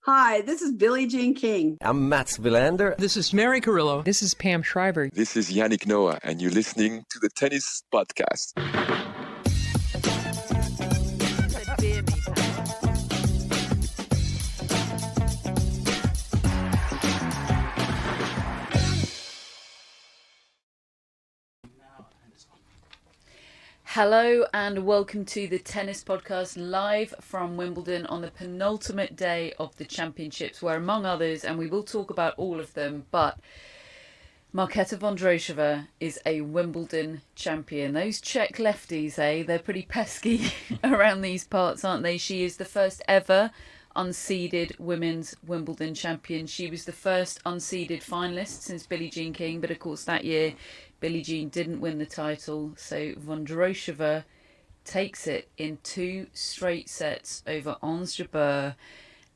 Hi, this is Billie Jean King. I'm Mats Wilander. This is Mary Carrillo. This is Pam Shriver. This is Yannick Noah, and you're listening to the Tennis Podcast. Hello and welcome to the Tennis Podcast live from Wimbledon on the penultimate day of the championships, where among others, and we will talk about all of them, but Marketa Vondrousova is a Wimbledon champion. Those Czech lefties, they're pretty pesky around these parts, aren't they? She is the first ever unseeded women's Wimbledon champion. She was the first unseeded finalist since Billie Jean King, but of course that year Billie Jean didn't win the title, so Vondrousova takes it in 2 straight sets over Ons Jabeur,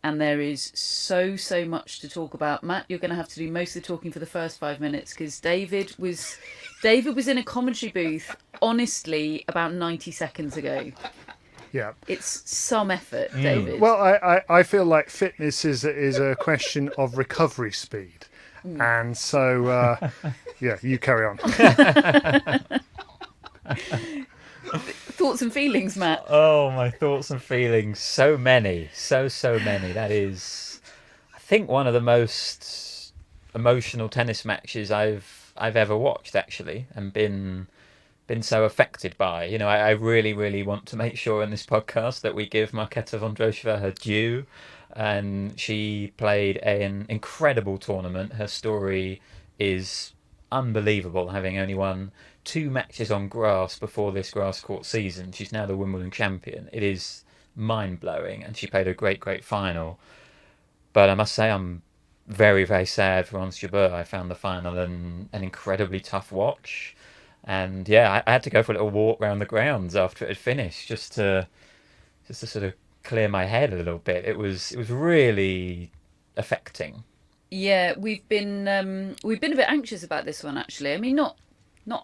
and there is so much to talk about. Matt, you're going to have to do most of the talking for the first 5 minutes, because David was in a commentary booth, honestly, about 90 seconds ago. Yeah, it's some effort, David. Well, I feel like fitness is a question of recovery speed. And so, yeah, you carry on. Thoughts and feelings, Matt? Oh, my thoughts and feelings. So many. So many. That is, I think, one of the most emotional tennis matches I've ever watched, actually, and been so affected by. You know, I really want to make sure in this podcast that we give Marketa Vondrousova her due. And she played an incredible tournament. Her story is unbelievable, having only won 2 matches on grass before this grass court season. She's now the Wimbledon champion. It is mind-blowing, and she played a great final. But I must say I'm very sad for Ons Jabeur. I found the final an incredibly tough watch. And yeah, I had to go for a little walk around the grounds after it had finished just to sort of clear my head a little bit. It was really affecting. Yeah, we've been a bit anxious about this one, actually. I mean, not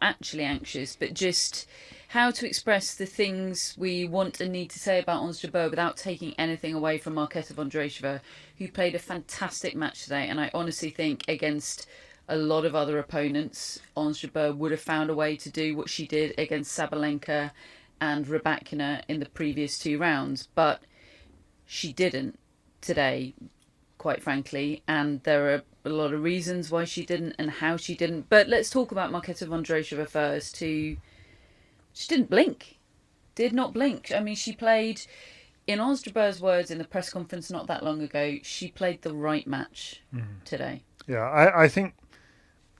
actually anxious, but just how to express the things we want and need to say about Ons Jabeur without taking anything away from Marketa Vondrousova, who played a fantastic match today. And I honestly think against a lot of other opponents, Ons Jabeur would have found a way to do what she did against Sabalenka and Rybakina in the previous 2 rounds, but she didn't today, quite frankly, and there are a lot of reasons why she didn't and how she didn't. But let's talk about Marketa Vondrousova first, she didn't blink. Did not blink. I mean, she played, in Ons Jabeur's words in the press conference not that long ago, she played the right match today. Yeah, I think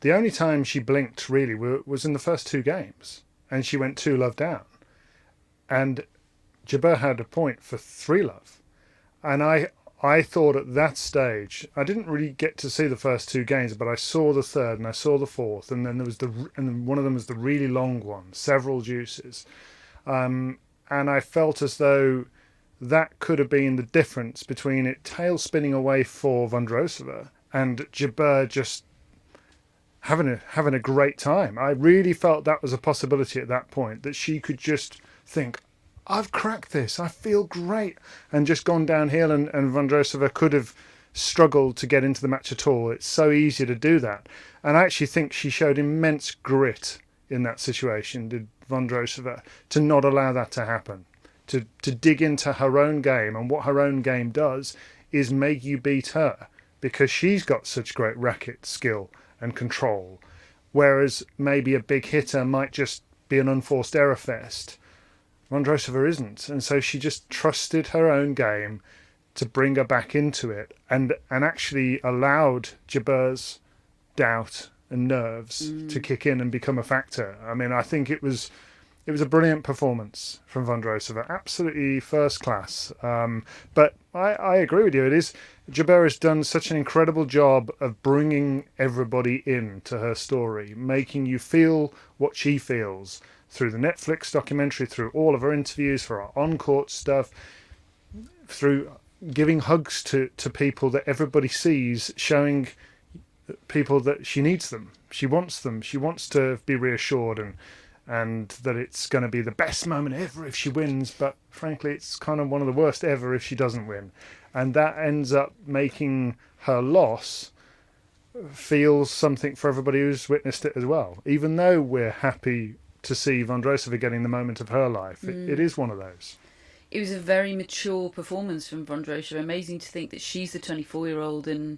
the only time she blinked really was in the first 2 games, and she went 2-love down. And Jabeur had a point for 3-love. And I thought at that stage, I didn't really get to see the first 2 games, but I saw the third and I saw the fourth, and then there was and one of them was the really long one, several deuces. And I felt as though that could have been the difference between it tail spinning away for Vondrousova and Jabeur just having a great time. I really felt that was a possibility at that point, that she could just think, I've cracked this, I feel great, and just gone downhill, and Vondrousova could have struggled to get into the match at all. It's so easy to do that. And I actually think she showed immense grit in that situation, did Vondrousova, to not allow that to happen, to dig into her own game. And what her own game does is make you beat her, because she's got such great racket skill and control, whereas maybe a big hitter might just be an unforced error fest. Vondrousova isn't, and so she just trusted her own game to bring her back into it, and actually allowed Jabeur's doubt and nerves to kick in and become a factor. I mean, I think it was a brilliant performance from Vondrousova, absolutely first class. But I agree with you. Jabeur has done such an incredible job of bringing everybody in to her story, making you feel what she feels through the Netflix documentary, through all of her interviews, for her on-court stuff, through giving hugs to people that everybody sees, showing people that she needs them, she wants to be reassured, and that it's going to be the best moment ever if she wins, but frankly it's kind of one of the worst ever if she doesn't win. and that ends up making her loss feel something for everybody who's witnessed it as well. Even though we're happy to see Vondrousova getting the moment of her life, it is one of those. It was a very mature performance from Vondrousova. Amazing to think that she's the 24-year-old and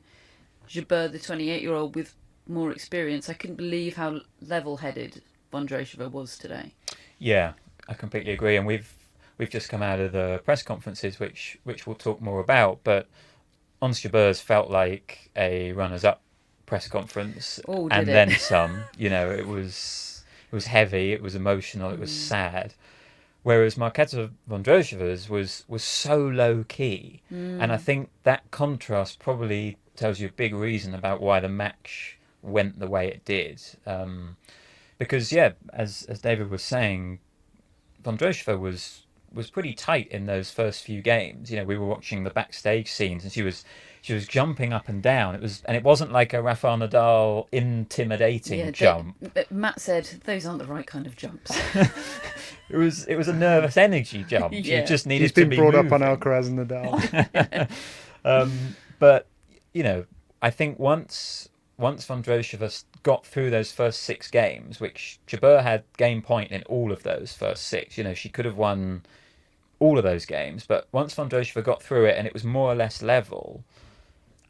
Jabeur the 28-year-old with more experience. I couldn't believe how level-headed Vondrousova was today. Yeah, I completely agree. And we've just come out of the press conferences, which we'll talk more about. But Ons Jabeur's felt like a runners-up press conference, and then some. You know, it was heavy, it was emotional, it was sad. Whereas Marketa Vondrousova's was so low key, and I think that contrast probably tells you a big reason about why the match went the way it did. Because as David was saying, Vondrousova was pretty tight in those first few games. You know, we were watching the backstage scenes, and she was jumping up and down. It wasn't like a Rafael Nadal intimidating jump. Matt said those aren't the right kind of jumps. It was a nervous energy jump. Yeah. You just needed He's to been be brought moving. up on Alcaraz and Nadal. But you know, I think once Vondrousova got through those first 6 games, which Jabeur had game point in all of those first 6. You know, she could have won all of those games, but once Vondrousova got through it and it was more or less level,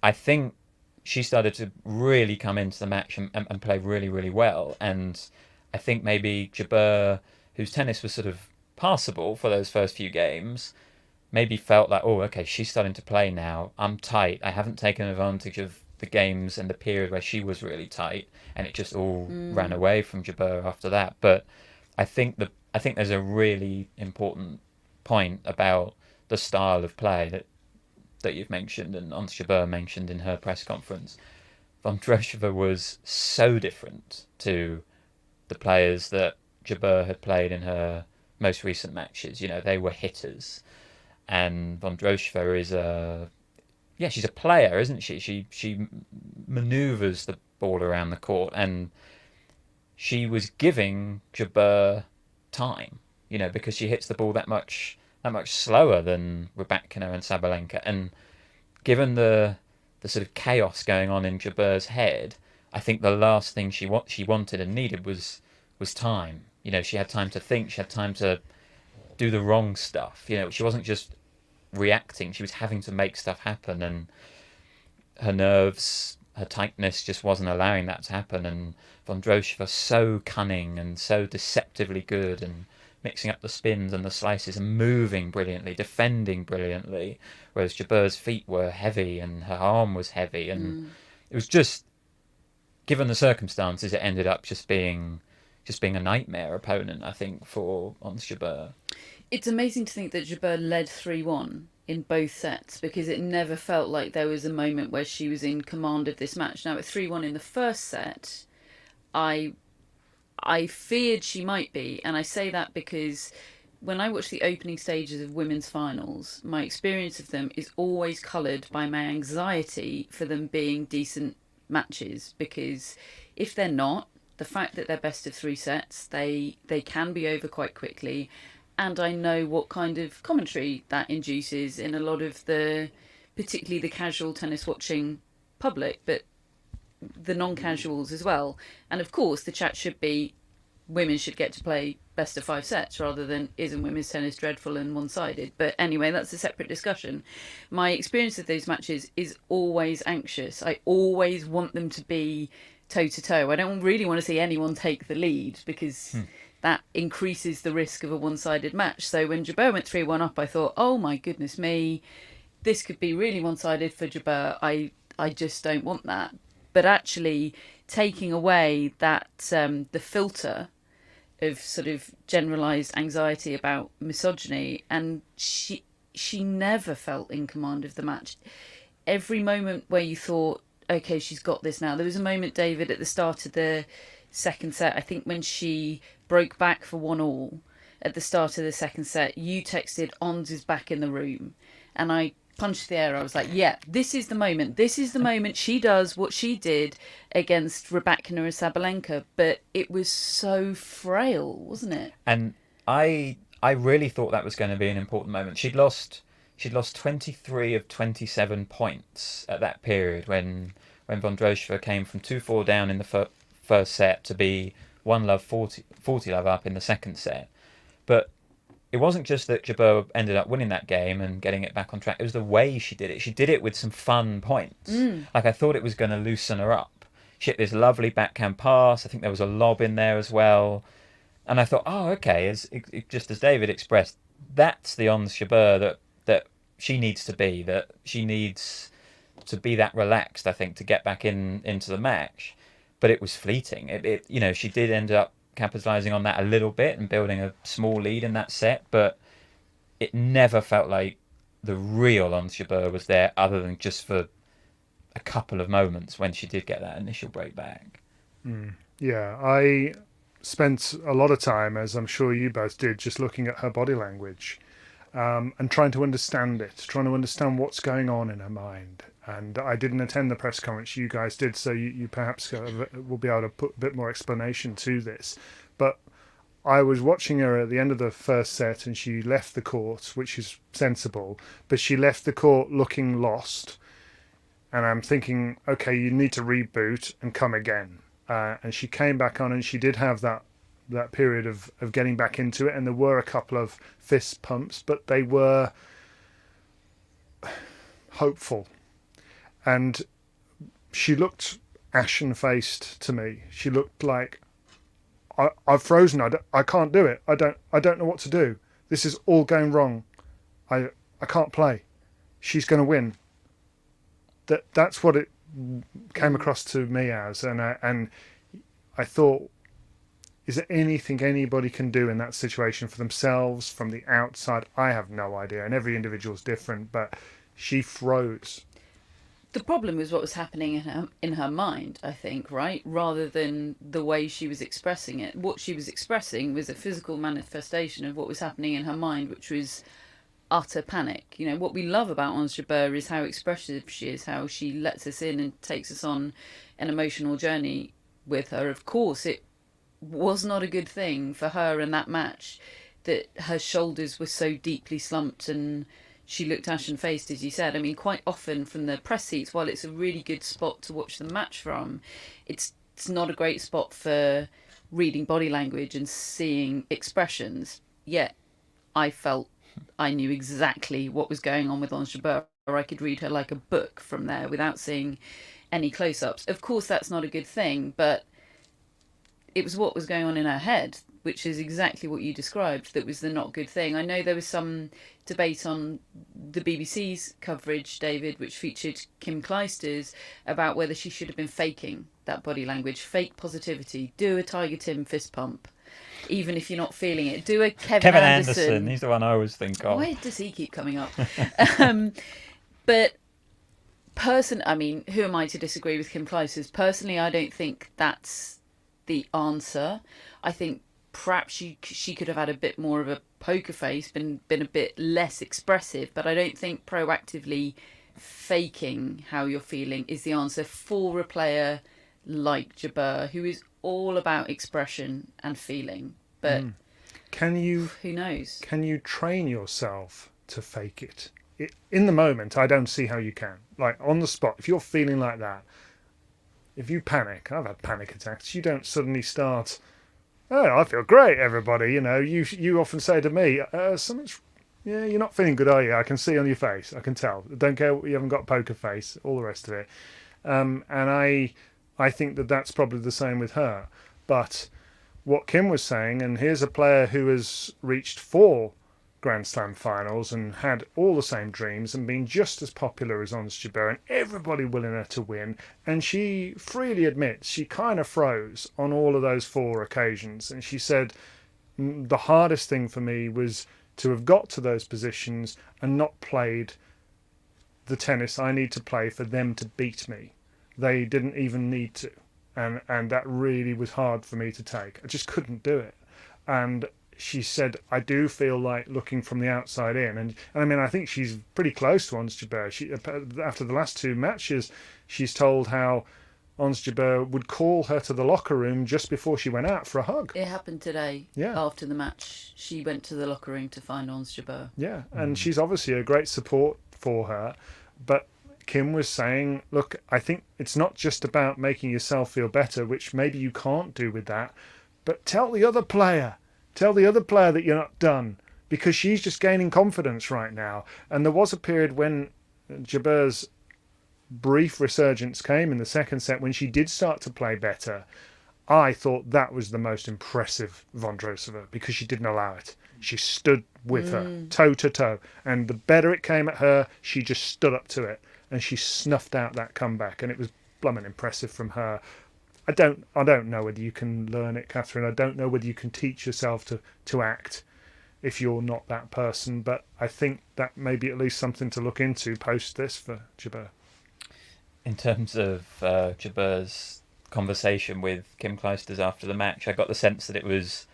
I think she started to really come into the match and play really, really well. And I think maybe Jabeur, whose tennis was sort of passable for those first few games, maybe felt like, oh, okay, she's starting to play now. I'm tight. I haven't taken advantage of the games and the period where she was really tight, and it just all ran away from Jabeur after that. But I think there's a really important point about the style of play that you've mentioned and Ons Jabeur mentioned in her press conference. Vondrousova was so different to the players that Jabeur had played in her most recent matches. You know, they were hitters, and Vondrousova is she's a player, isn't she? She manoeuvres the ball around the court, and she was giving Jabeur time, you know, because she hits the ball that much slower than Rybakina and Sabalenka. And given the sort of chaos going on in Jabeur's head, I think the last thing she wanted and needed was time. You know, she had time to think, she had time to do the wrong stuff. You know, she wasn't just reacting, she was having to make stuff happen, and her nerves, her tightness just wasn't allowing that to happen. And Vondrousova so cunning and so deceptively good, and mixing up the spins and the slices and moving brilliantly, defending brilliantly, whereas Jabeur's feet were heavy and her arm was heavy, and it was just, given the circumstances, it ended up just being a nightmare opponent, I think, for Ons Jabeur. It's amazing to think that Jabeur led 3-1 in both sets, because it never felt like there was a moment where she was in command of this match. Now, at 3-1 in the first set, I feared she might be, and I say that because when I watch the opening stages of women's finals, my experience of them is always coloured by my anxiety for them being decent matches, because if they're not, the fact that they're best of 3 sets, they can be over quite quickly. And I know what kind of commentary that induces in a lot of particularly the casual tennis watching public, but the non-casuals as well. And of course, the chat should be, women should get to play best of 5 sets rather than isn't women's tennis dreadful and one-sided. But anyway, that's a separate discussion. My experience of those matches is always anxious. I always want them to be toe-to-toe. I don't really want to see anyone take the lead, because that increases the risk of a one-sided match. So when Jabeur went 3-1 up, I thought, oh my goodness me, this could be really one-sided for Jabeur. I just don't want that. But actually, taking away that the filter of sort of generalised anxiety about misogyny, and she never felt in command of the match. Every moment where you thought, okay, she's got this now. There was a moment, David, at the start of the second set, I think when she broke back for 1-1 at the start of the second set, you texted, Ons is back in the room. And I punched the air. I was like, yeah, this is the moment. This is the moment she does what she did against Rybakina and Sabalenka. But it was so frail, wasn't it? And I really thought that was going to be an important moment. She'd lost she'd lost 23 of 27 points at that period when Vondrousova came from 2-4 down in the first set to be 1-love 40 love up in the second set. But it wasn't just that Jabeur ended up winning that game and getting it back on track. It was the way she did it. She did it with some fun points. Like, I thought it was going to loosen her up. She hit this lovely backhand pass. I think there was a lob in there as well. And I thought, oh, okay, just as David expressed, that's the Ons Jabeur that she needs to be. That she needs to be that relaxed, I think, to get back into the match. But it was fleeting. She did end up capitalising on that a little bit and building a small lead in that set, but it never felt like the real Ons Jabeur was there, other than just for a couple of moments when she did get that initial break back. Yeah, I spent a lot of time, as I'm sure you both did, just looking at her body language and trying to understand it, trying to understand what's going on in her mind. And I didn't attend the press conference, you guys did, so you perhaps will be able to put a bit more explanation to this. But I was watching her at the end of the first set, and she left the court, which is sensible, but she left the court looking lost. And I'm thinking, okay, you need to reboot and come again. And she came back on, and she did have that period of getting back into it, and there were a couple of fist pumps, but they were hopeful. And she looked ashen-faced to me. She looked like, I've frozen. I can't do it. I don't know what to do. This is all going wrong. I can't play. She's going to win. That's what it came across to me as, and I thought, is there anything anybody can do in that situation for themselves from the outside? I have no idea, and every individual's different, but she froze. The problem was what was happening in her mind, I think, right? Rather than the way she was expressing it. What she was expressing was a physical manifestation of what was happening in her mind, which was utter panic. What we love about Ons Jabeur is how expressive she is, how she lets us in and takes us on an emotional journey with her. Of course, it was not a good thing for her in that match that her shoulders were so deeply slumped and she looked ashen-faced, as you said. I mean, quite often from the press seats, while it's a really good spot to watch the match from, it's not a great spot for reading body language and seeing expressions. Yet I felt I knew exactly what was going on with Ons Jabeur, or I could read her like a book from there without seeing any close-ups. Of course, that's not a good thing, but it was what was going on in her head, which is exactly what you described, that was the not good thing. I know there was some debate on the BBC's coverage, David, which featured Kim Clijsters, about whether she should have been faking that body language, fake positivity, do a Tiger Tim fist pump, even if you're not feeling it. Do a Kevin Anderson. He's the one I always think of. Why does he keep coming up? But who am I to disagree with Kim Clijsters? Personally, I don't think that's the answer. I think perhaps she could have had a bit more of a poker face, been a bit less expressive, but I don't think proactively faking how you're feeling is the answer for a player like Jabeur, who is all about expression and feeling. But who knows? Can you train yourself to fake it? In the moment, I don't see how you can. Like, on the spot, if you're feeling like that, if you panic, I've had panic attacks, you don't suddenly start, oh, I feel great, everybody. You often say to me, you're not feeling good, are you? I can see on your face. I can tell. Don't care, you haven't got a poker face, all the rest of it. And I think that's probably the same with her. But what Kim was saying, and here's a player who has reached 4 Grand Slam finals and had all the same dreams and been just as popular as Ons Jabeur, and everybody willing her to win, and she freely admits she kind of froze on all of those 4 occasions, and she said, the hardest thing for me was to have got to those positions and not played the tennis I need to play for them to beat me. They didn't even need to, and that really was hard for me to take. I just couldn't do it. And she said, I do feel like, looking from the outside in, and I mean, I think she's pretty close to Ons Jabeur. After the last 2 matches, she's told how Ons Jabeur would call her to the locker room just before she went out for a hug. It happened today. Yeah. After the match, she went to the locker room to find Ons Jabeur. Yeah, and she's obviously a great support for her. But Kim was saying, look, I think it's not just about making yourself feel better, which maybe you can't do with that, but tell the other player that you're not done, because she's just gaining confidence right now. And there was a period when Jabeur's brief resurgence came in the second set when she did start to play better. I thought that was the most impressive Vondrousova, because she didn't allow it. She stood with her, toe to toe. And the better it came at her, she just stood up to it. And she snuffed out that comeback. And it was blooming impressive from her. I don't know whether you can learn it, Catherine. I don't know whether you can teach yourself to act if you're not that person. But I think that may be at least something to look into post this for Jabeur. In terms of Jabeur's conversation with Kim Clijsters after the match, I got the sense that it was,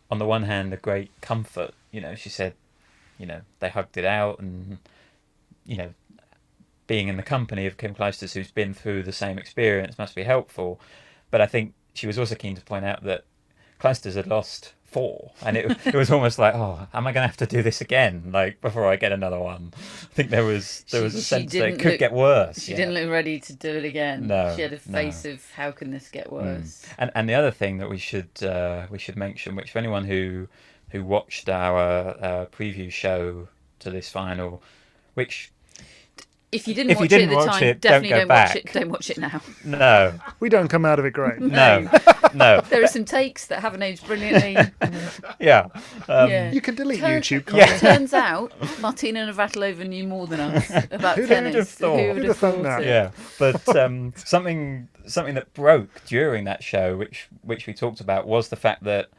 on the one hand, a great comfort. You know, she said, you know, they hugged it out, and, you know, being in the company of Kim Clijsters, who's been through the same experience, must be helpful. But I think she was also keen to point out that Clijsters had lost 4, and it was almost like, oh, am I going to have to do this again, like, before I get another one? I think there was a sense that it could get worse. She didn't look ready to do it again. No, she had a face of, how can this get worse? And the other thing that we should mention, which for anyone who watched our preview show to this final, which if you didn't watch it at the time, definitely don't watch it. Don't watch it now. No, we don't come out of it great. No. There are some takes that haven't aged brilliantly. Yeah. You can delete YouTube content. It turns out Martina Navratilova knew more than us about tennis. Who would have thought that? it? Yeah, but something that broke during that show, which we talked about, was the fact that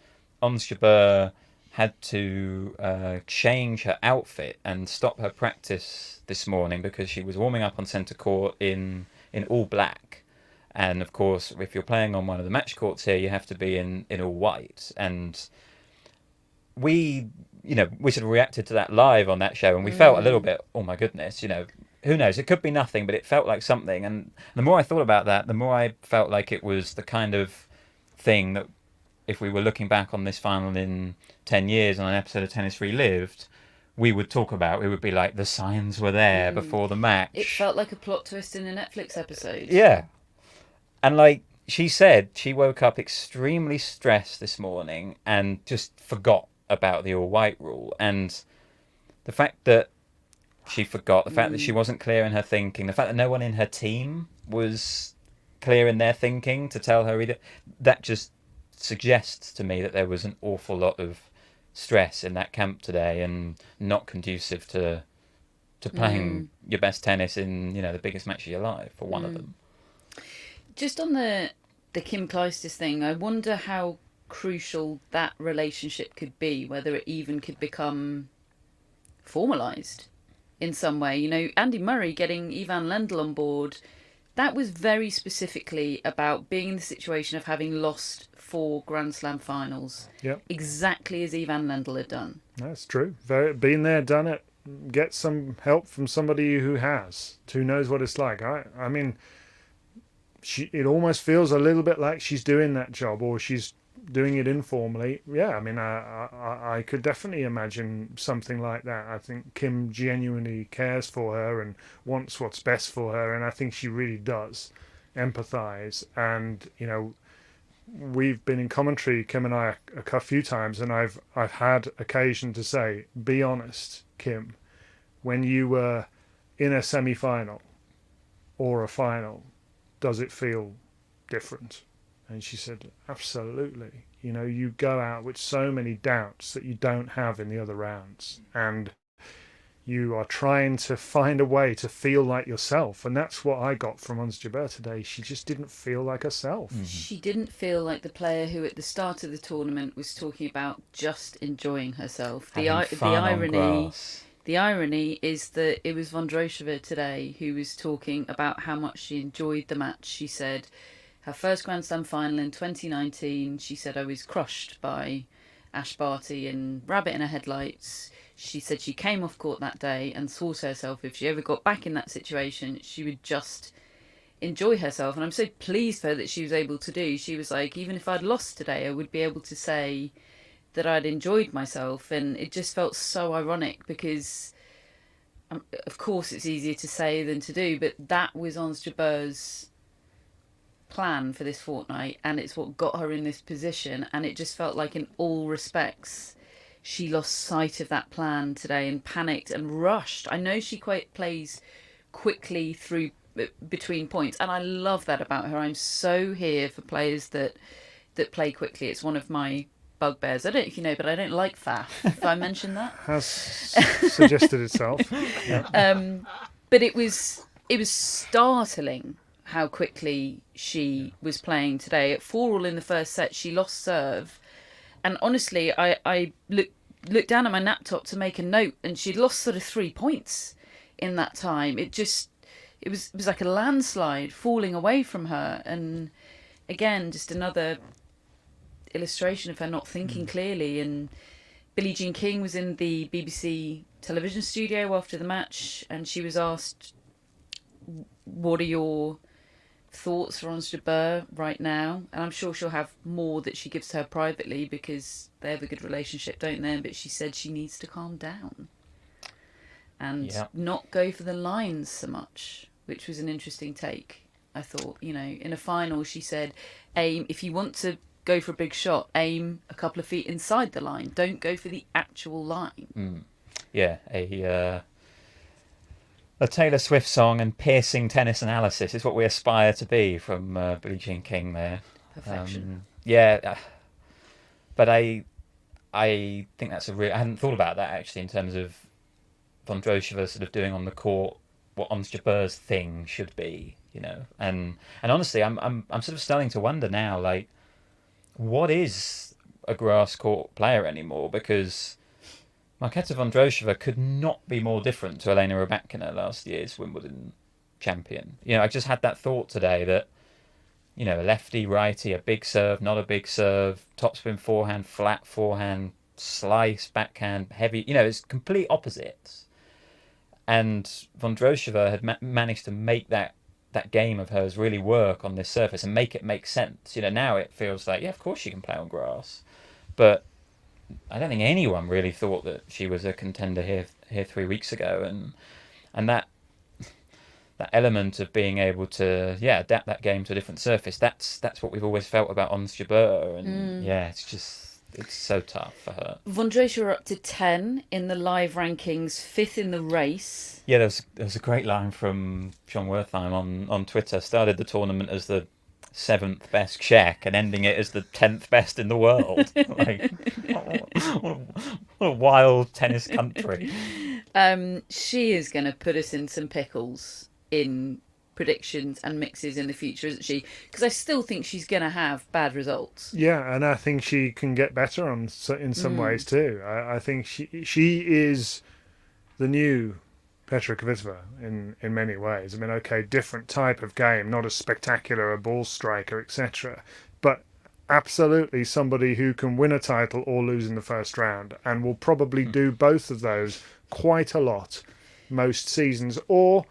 Ons Jabeur had to change her outfit and stop her practice this morning because she was warming up on centre court in all black. And of course, if you're playing on one of the match courts here, you have to be in all white. And we sort of reacted to that live on that show, and we felt a little bit, oh my goodness, who knows? It could be nothing, but it felt like something. And the more I thought about that, the more I felt like it was the kind of thing that, if we were looking back on this final in 10 years on an episode of Tennis Relived, we would talk about. It would be like the signs were there before the match. It felt like a plot twist in a Netflix episode. Yeah. And like she said, she woke up extremely stressed this morning and just forgot about the all-white rule. And the fact that she forgot, the fact that she wasn't clear in her thinking, the fact that no one in her team was clear in their thinking to tell her either, that just suggests to me that there was an awful lot of stress in that camp today, and not conducive to playing your best tennis in the biggest match of your life, for one of them. Just on the Kim Clijsters thing, I wonder how crucial that relationship could be, whether it even could become formalised in some way. Andy Murray getting Ivan Lendl on board, that was very specifically about being in the situation of having lost 4 Grand Slam finals. Yep. Exactly as Ivan Lendl had done. That's true. Been there, done it. Get some help from somebody who knows what it's like. I mean, it almost feels a little bit like she's doing that job, or she's doing it informally. Yeah, I mean, I could definitely imagine something like that. I think Kim genuinely cares for her and wants what's best for her, and I think she really does empathise. And we've been in commentary, Kim and I, a few times, and I've had occasion to say, be honest, Kim, when you were in a semi-final or a final, does it feel different? And she said, absolutely. You go out with so many doubts that you don't have in the other rounds. And you are trying to find a way to feel like yourself. And that's what I got from Ons Jabeur today. She just didn't feel like herself. Mm-hmm. She didn't feel like the player who at the start of the tournament was talking about just enjoying herself. The irony is that it was Vondrousova today who was talking about how much she enjoyed the match. She said her first Grand Slam final in 2019, she said, I was crushed by Ash Barty and Rabbit in her headlights. She said she came off court that day and thought to herself, if she ever got back in that situation, she would just enjoy herself. And I'm so pleased for her that she was able to do. She was like, even if I'd lost today, I would be able to say that I'd enjoyed myself. And it just felt so ironic because, of course, it's easier to say than to do, but that was Ons Jabeur's plan for this fortnight, and it's what got her in this position. And it just felt like in all respects she lost sight of that plan today and panicked and rushed. I know she quite plays quickly through between points, and I love that about her. I'm so here for players that play quickly. It's one of my bugbears. I don't know if you know, but I don't like faff. Have I mentioned that? Has suggested itself. Yeah. But it was startling how quickly she was playing today. At 4-all in the first set, she lost serve. And honestly, I looked down at my laptop to make a note, and she'd lost sort of 3 points in that time. It was like a landslide falling away from her. And again, just another illustration of her not thinking clearly. And Billie Jean King was in the BBC television studio after the match, and she was asked, what are your thoughts for Ons Jabeur right now? And I'm sure she'll have more that she gives to her privately because they have a good relationship, don't they? But she said she needs to calm down and not go for the lines so much, which was an interesting take. I thought, in a final, she said, aim, if you want to go for a big shot, aim a couple of feet inside the line. Don't go for the actual line. Yeah, a Taylor Swift song and piercing tennis analysis is what we aspire to be from Billie Jean King there. Perfection. But I think that's I hadn't thought about that actually in terms of Vondrousova sort of doing on the court what Ons Jabeur's thing should be, And honestly, I'm sort of starting to wonder now, like, what is a grass court player anymore? Because Marketa Vondrousova could not be more different to Elena Rybakina, last year's Wimbledon champion. I just had that thought today that, a lefty, righty, a big serve, not a big serve, topspin forehand, flat forehand, slice, backhand, heavy, it's complete opposites. And Vondrousova had managed to make that game of hers really work on this surface and make it make sense. Now it feels like, of course she can play on grass. But I don't think anyone really thought that she was a contender here 3 weeks ago, and that element of being able to adapt that game to a different surface, that's what we've always felt about Ons Jabeur, and it's so tough for her. Vondrousova up to 10 in the live rankings, 5th in the race. Yeah, there's a great line from John Wertheim on Twitter. Started the tournament as the 7th best Czech and ending it as the 10th best in the world. Like, what a wild tennis country. She is going to put us in some pickles in predictions and mixes in the future, isn't she? Because I still think she's going to have bad results. Yeah, and I think she can get better in some ways too. I think she is the new Petra Kvitova in many ways. I mean, okay, different type of game, not as spectacular a ball striker, etc. But absolutely somebody who can win a title or lose in the first round, and will probably do both of those quite a lot most seasons. Or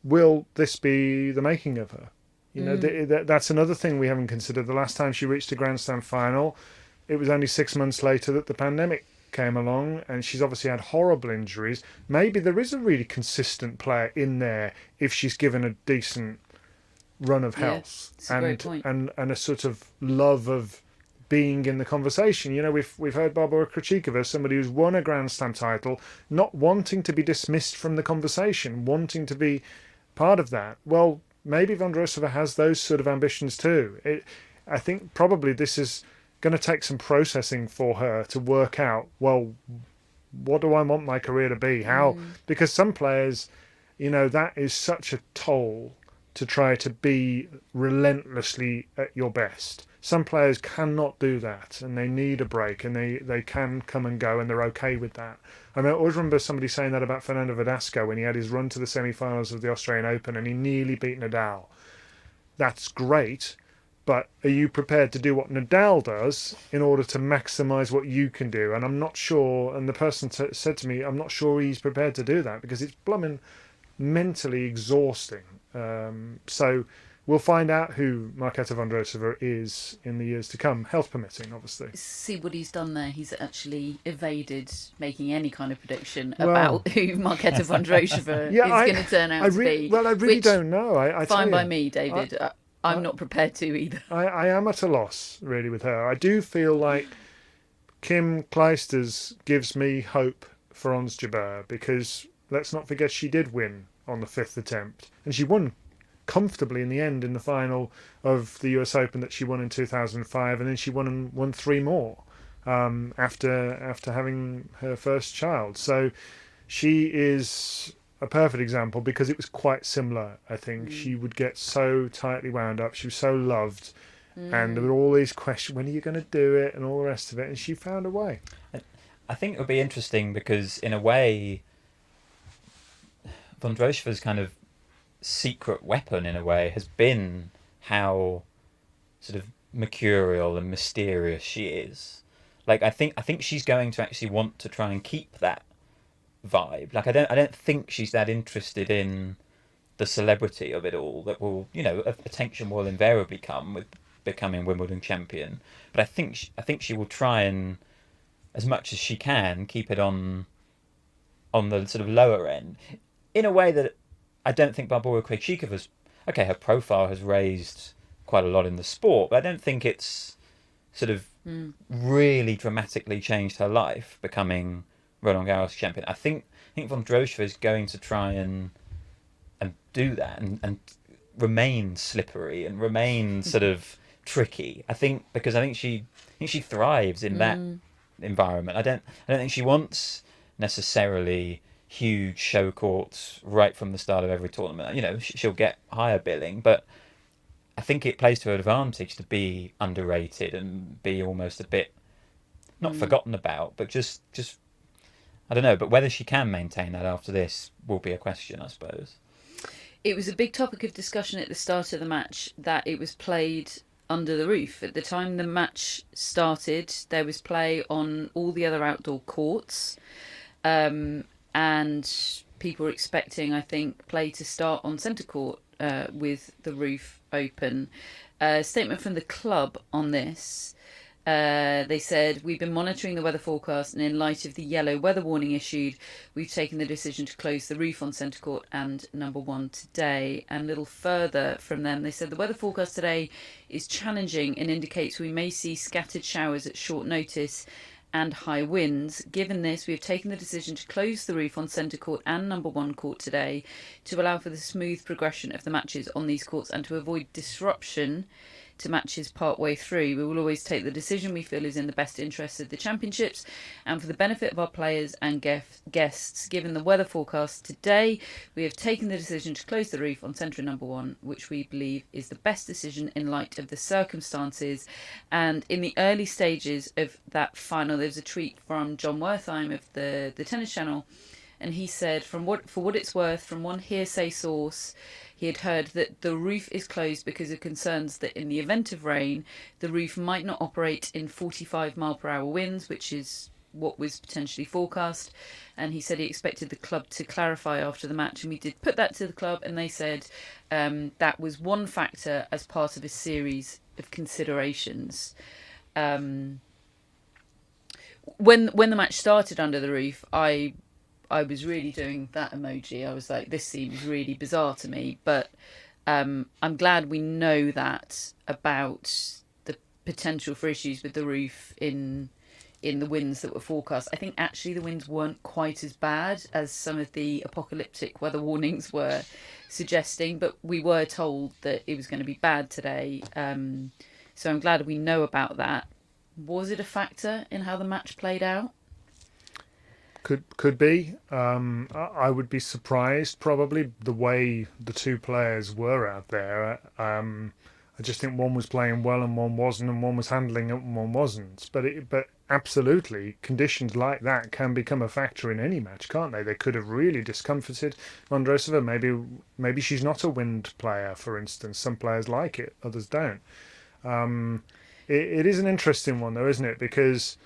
will this be the making of her? That's another thing we haven't considered. The last time she reached a Grand Slam final, it was only 6 months later that the pandemic came along, and she's obviously had horrible injuries. Maybe there is a really consistent player in there if she's given a decent run of health and a sort of love of being in the conversation. We've heard Barbara Krejcikova, somebody who's won a Grand Slam title, not wanting to be dismissed from the conversation, wanting to be part of that. Well, maybe Vondrousova has those sort of ambitions too. I think probably this is going to take some processing for her to work out, well, what do I want my career to be? How? Because some players, that is such a toll to try to be relentlessly at your best. Some players cannot do that, and they need a break, and they can come and go, and they're okay with that. I always remember somebody saying that about Fernando Verdasco when he had his run to the semi-finals of the Australian Open and he nearly beat Nadal. That's great, but are you prepared to do what Nadal does in order to maximise what you can do? And I'm not sure, and the person said to me, I'm not sure he's prepared to do that, because it's blooming mentally exhausting. So we'll find out who Marketa Vondrousova is in the years to come, health permitting, obviously. See what he's done there. He's actually evaded making any kind of prediction Well, about who Marketa Vondrousova is going to turn out to be. Well, I really which, don't know. I tell fine by you, me, David. I'm not prepared to either. I am at a loss, really, with her. I do feel like Kim Clijsters gives me hope for Ons Jabeur, because let's not forget she did win on the 5th attempt. And she won comfortably in the end in the final of the US Open that she won in 2005, and then she won 3 more after having her first child. So she is a perfect example, because it was quite similar. I think she would get so tightly wound up. She was so loved, and there were all these questions: when are you going to do it, and all the rest of it. And she found a way. I think it would be interesting because, in a way, Vondrousova's kind of secret weapon, in a way, has been how sort of mercurial and mysterious she is. Like, I think she's going to actually want to try and keep that vibe. Like, I don't think she's that interested in the celebrity of it all. That will, attention will invariably come with becoming Wimbledon champion. But I think she will try and, as much as she can, keep it on the sort of lower end, in a way that I don't think Barbora Krejcikova's... Okay, her profile has raised quite a lot in the sport, but I don't think it's sort of really dramatically changed her life, becoming Roland Garros champion. I think Vondrousova is going to try and do that and remain slippery and remain sort of tricky. I think she thrives in that environment. I don't think she wants necessarily huge show courts right from the start of every tournament. She'll get higher billing, but I think it plays to her advantage to be underrated and be almost a bit not forgotten about, but just I don't know. But whether she can maintain that after this will be a question, I suppose. It was a big topic of discussion at the start of the match that it was played under the roof. At the time the match started, there was play on all the other outdoor courts, and people were expecting, I think, play to start on centre court with the roof open. A statement from the club on this. They said, "We've been monitoring the weather forecast, and in light of the yellow weather warning issued, we've taken the decision to close the roof on centre court and number 1 today." And a little further from them, they said, "The weather forecast today is challenging and indicates we may see scattered showers at short notice and high winds. Given this, we have taken the decision to close the roof on centre court and number 1 court today to allow for the smooth progression of the matches on these courts and to avoid disruption to matches part way through. We will always take the decision we feel is in the best interest of the championships and for the benefit of our players and guests. Given the weather forecast today, we have taken the decision to close the roof on centre number 1, which we believe is the best decision in light of the circumstances." And in the early stages of that final, there was a tweet from John Wertheim of the Tennis Channel, and he said, for what it's worth, from one hearsay source, he had heard that the roof is closed because of concerns that in the event of rain, the roof might not operate in 45 mile per hour winds, which is what was potentially forecast. And he said he expected the club to clarify after the match, and we did put that to the club, and they said that was one factor as part of a series of considerations. When the match started under the roof, I was really doing that emoji. I was like, this seems really bizarre to me, but I'm glad we know that about the potential for issues with the roof in the winds that were forecast. I think actually the winds weren't quite as bad as some of the apocalyptic weather warnings were suggesting, but we were told that it was going to be bad today. So I'm glad we know about that. Was it a factor in how the match played out? Could be. I would be surprised, probably, the way the two players were out there. I just think one was playing well and one wasn't, and one was handling it and one wasn't. But absolutely, conditions like that can become a factor in any match, can't they? They could have really discomforted Vondrousova. Maybe she's not a wind player, for instance. Some players like it, others don't. It is an interesting one, though, isn't it? Because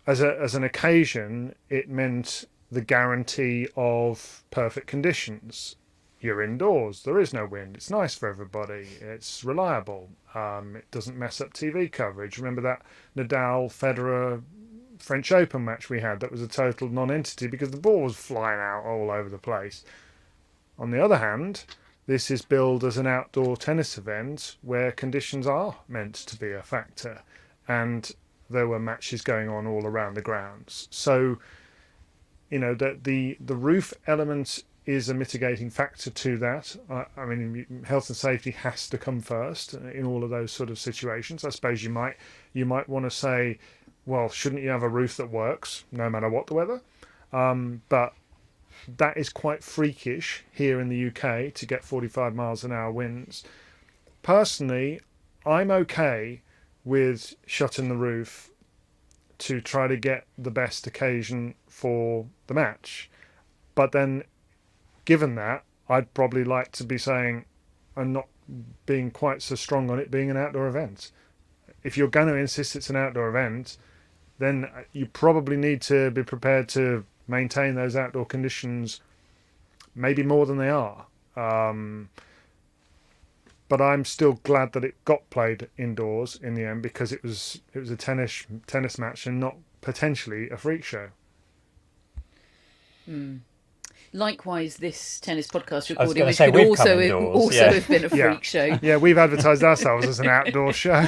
as an occasion, it meant the guarantee of perfect conditions. you're indoors. There is no wind. It's nice for everybody. It's reliable. It doesn't mess up TV coverage. Remember that Nadal-Federer French Open match we had? That was a total non-entity because the ball was flying out all over the place. On the other hand, this is billed as an outdoor tennis event where conditions are meant to be a factor. And there were matches going on all around the grounds. So, the roof element is a mitigating factor to that. I mean, health and safety has to come first in all of those sort of situations. I suppose you might want to say, well, shouldn't you have a roof that works no matter what the weather? But that is quite freakish here in the UK to get 45 miles an hour winds. Personally, I'm okay with shutting the roof to try to get the best occasion for the match. But then, given that, I'd probably like to be saying I'm not being quite so strong on it being an outdoor event. If you're going to insist it's an outdoor event, then you probably need to be prepared to maintain those outdoor conditions maybe more than they are. But I'm still glad that it got played indoors in the end because it was a tennis match and not potentially a freak show. Likewise, this tennis podcast I was recording, gonna which say, could we've also come indoors, yeah. have been a freak show. Yeah, we've advertised ourselves as an outdoor show.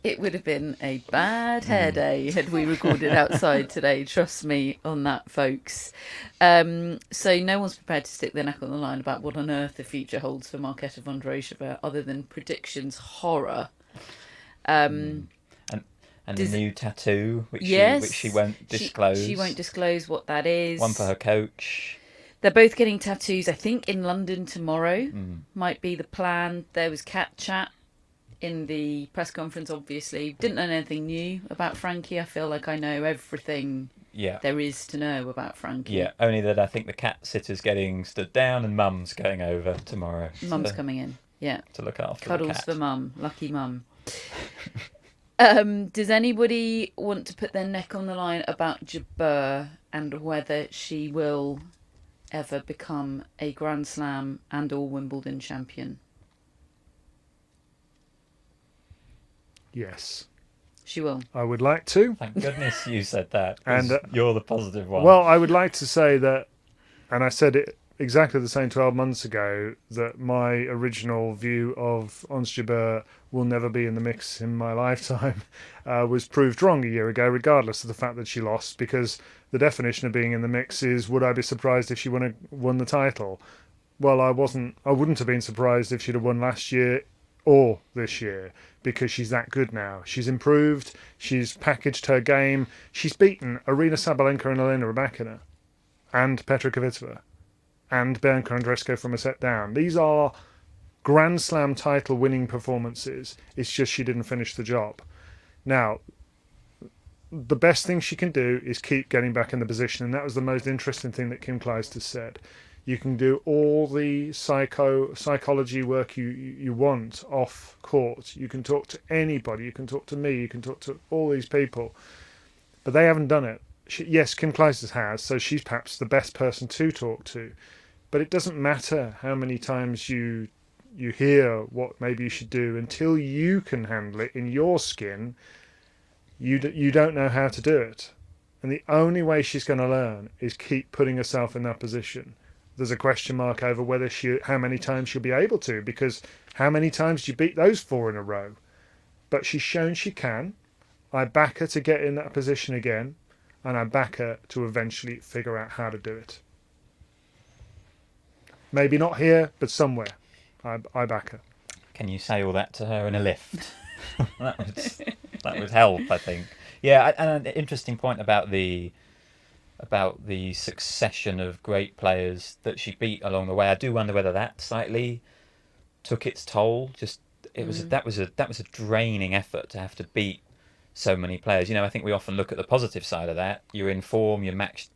It would have been a bad hair day had we recorded outside today. Trust me on that, folks. So no one's prepared to stick their neck on the line about what on earth the future holds for Marketa Vondrousova, other than predictions horror. And the new tattoo, which she won't disclose. She won't disclose what that is. One for her coach. They're both getting tattoos, I think, in London tomorrow. Might be the plan. There was cat chat in the press conference, obviously. Didn't learn anything new about Frankie. I feel like I know everything there is to know about Frankie. Yeah, only that I think the cat sitter's getting stood down and Mum's going over tomorrow. Mum's coming in, to look after Cuddles the cat. for Mum. Lucky Mum. Does anybody want to put their neck on the line about Jabeur and whether she will ever become a Grand Slam and or Wimbledon champion? Yes. She will. I would like to. Thank goodness you said that. And you're the positive one. Well, I would like to say that, and I said it exactly the same 12 months ago, that my original view of Ons Jabeur will never be in the mix in my lifetime was proved wrong a year ago, regardless of the fact that she lost, because the definition of being in the mix is, would I be surprised if she won the title? Well, I wouldn't have been surprised if she'd have won last year or this year, because she's that good now. She's improved, she's packaged her game, she's beaten Arina Sabalenka and Elena Rybakina, and Petra Kvitova, and Bianca Andreescu from a set down. These are Grand Slam title winning performances. It's just she didn't finish the job. Now, the best thing she can do is keep getting back in the position, and that was the most interesting thing that Kim Clijsters said. You can do all the psychology work you want off court. You can talk to anybody. You can talk to me. You can talk to all these people. But they haven't done it. Yes, Kim Clijsters has, so she's perhaps the best person to talk to. But it doesn't matter how many times you hear what maybe you should do until you can handle it in your skin. You don't know how to do it. And the only way she's going to learn is keep putting herself in that position. There's a question mark over how many times she'll be able to, because how many times do you beat those 4 in a row? But she's shown she can. I back her to get in that position again, and I back her to eventually figure out how to do it. Maybe not here, but somewhere. I back her. Can you say all that to her in a lift? that would help, I think. Yeah, and an interesting point about the succession of great players that she beat along the way. I do wonder whether that slightly took its toll. That was a draining effort to have to beat so many players. I think we often look at the positive side of that. You're in form, you're matched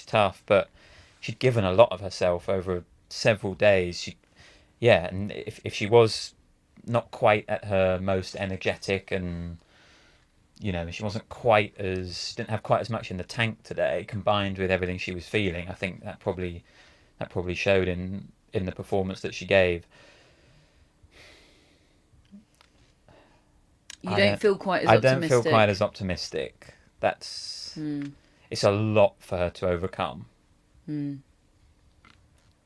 tough, but she'd given a lot of herself over several days. And if she was not quite at her most energetic and she wasn't didn't have quite as much in the tank today, combined with everything she was feeling. I think that probably showed in the performance that she gave. You don't feel quite as I optimistic. don't feel quite as optimistic. It's a lot for her to overcome.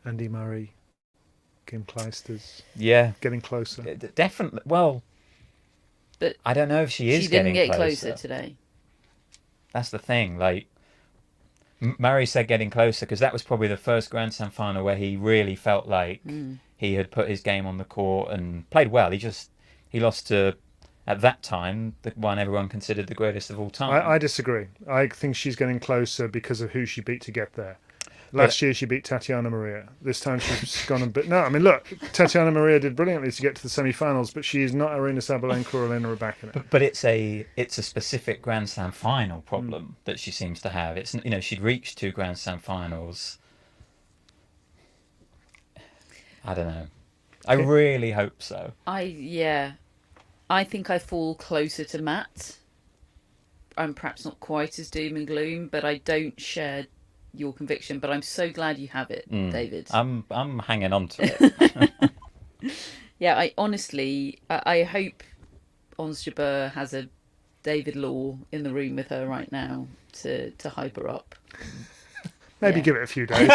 Andy Murray, Kim Clijsters. Yeah. Getting closer. Definitely. Well, but I don't know if she is getting getting closer today. That's the thing. Like, Murray said getting closer because that was probably the first Grand Slam final where he really felt like he had put his game on the court and played well. He lost to, at that time, the one everyone considered the greatest of all time. I disagree. I think she's getting closer because of who she beat to get there. Last year she beat Tatiana Maria. This time she's gone a bit... No, I mean, look, Tatiana Maria did brilliantly to get to the semi-finals, but she is not Aryna Sabalenka or Elena Rybakina. But it's a specific Grand Slam final problem that she seems to have. It's she'd reached 2 Grand Slam finals. I don't know. I really hope so. I think I fall closer to Matt. I'm perhaps not quite as doom and gloom, but I don't share your conviction. But I'm so glad you have it, David. I'm hanging on to it. Yeah, I honestly, I hope Ons Jabeur has a David Law in the room with her right now to hype her up. Maybe give it a few days.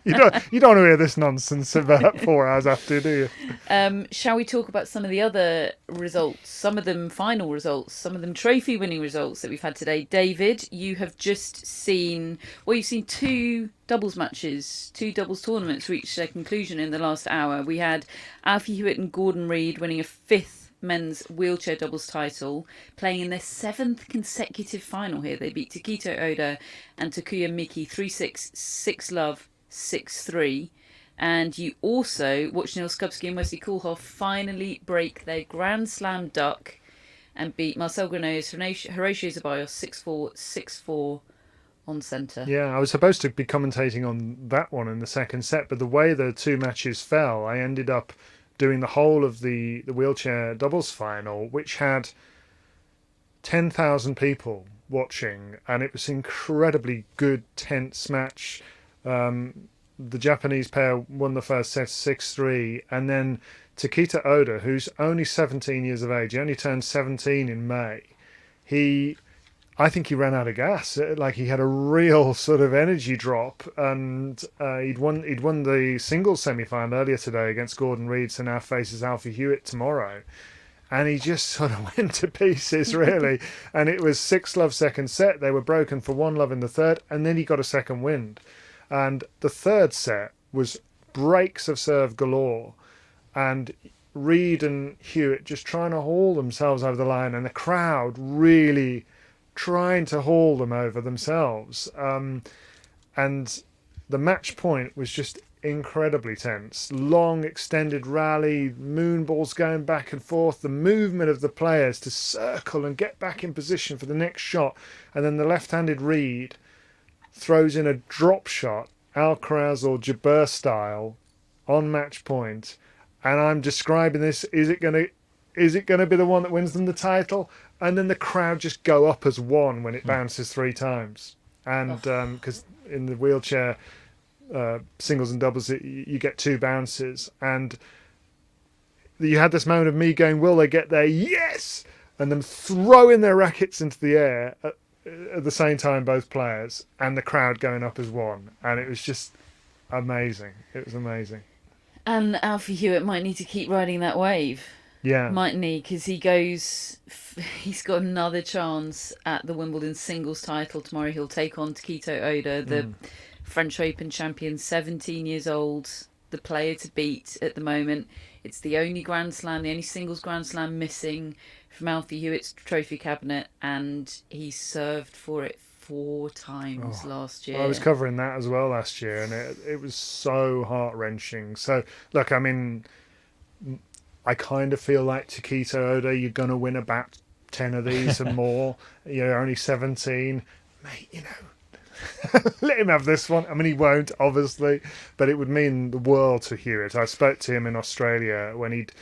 You don't want to hear this nonsense about 4 hours after, do you? Shall we talk about some of the other results? Some of them final results, some of them trophy-winning results that we've had today. David, you have just seen... Well, you've seen 2 doubles matches, 2 doubles tournaments reach their conclusion in the last hour. We had Alfie Hewitt and Gordon Reid winning a 5th men's wheelchair doubles title, playing in their 7th consecutive final here. They beat Takito Oda and Takuya Miki 3-6, 6-love, 6-3. And you also watched Neil Skupski and Wesley Koolhof finally break their Grand Slam duck and beat Marcel Granollers, Horacio Zeballos 6-4, 6-4 on centre. Yeah, I was supposed to be commentating on that one in the second set, but the way the 2 matches fell, I ended up doing the whole of the wheelchair doubles final, which had 10,000 people watching, and it was an incredibly good, tense match. The Japanese pair won the first set 6-3, and then Takito Oda, who's only 17 years of age, he only turned 17 in May, I think he ran out of gas. Like, he had a real sort of energy drop, and he'd won the singles semi-final earlier today against Gordon Reid, so now faces Alfie Hewitt tomorrow, and he just sort of went to pieces, really. And it was 6-love second set. They were broken for 1-love in the third, and then he got a second wind. And the third set was breaks of serve galore, and Reid and Hewitt just trying to haul themselves over the line, and the crowd really trying to haul them over themselves. And the match point was just incredibly tense. Long, extended rally, moon balls going back and forth, the movement of the players to circle and get back in position for the next shot. And then the left-handed Reid throws in a drop shot, Alcaraz or Jabeur style, on match point. And I'm describing this, is it going to be the one that wins them the title? And then the crowd just go up as one when it bounces 3 times. And because in the wheelchair singles and doubles, you get 2 bounces. And you had this moment of me going, will they get there? Yes! And them throwing their rackets into the air at the same time, both players, and the crowd going up as one. And it was just amazing. It was amazing. And Alfie Hewitt might need to keep riding that wave. Yeah. Mightn't he? Because he's got another chance at the Wimbledon singles title tomorrow. He'll take on Takito Oda, the French Open champion, 17 years old, the player to beat at the moment. It's the only Grand Slam, the only singles Grand Slam missing from Alfie Hewitt's trophy cabinet, and he served for it 4 times last year. I was covering that as well last year, and it was so heart-wrenching. So, look, I mean, I kind of feel like Takito Oda, you're going to win about 10 of these and more. You're only 17. Mate, let him have this one. I mean, he won't, obviously, but it would mean the world to Hewitt. I spoke to him in Australia when he'd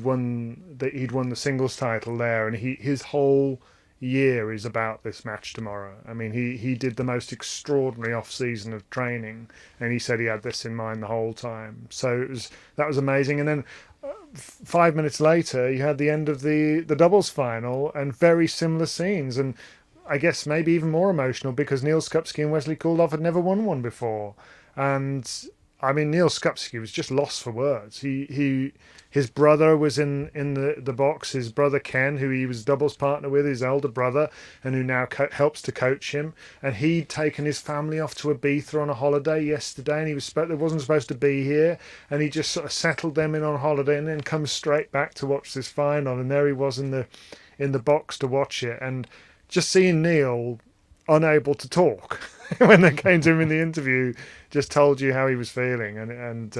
won the singles title there, and his whole year is about this match tomorrow. I mean, he did the most extraordinary off-season of training, and he said he had this in mind the whole time. So that was amazing. And then 5 minutes later, you had the end of the doubles final, and very similar scenes, and I guess maybe even more emotional because Neil Skupski and Wesley Kuldoff had never won one before. And I mean, Neil Skupski was just lost for words. His brother was in the box. His brother Ken, who he was doubles partner with, his elder brother, and who now helps to coach him. And he'd taken his family off to Ibiza on a holiday yesterday, and they wasn't supposed to be here. And he just sort of settled them in on holiday, and then comes straight back to watch this final. And there he was in the box to watch it, and just seeing Neil unable to talk when they came to him in the interview just told you how he was feeling. And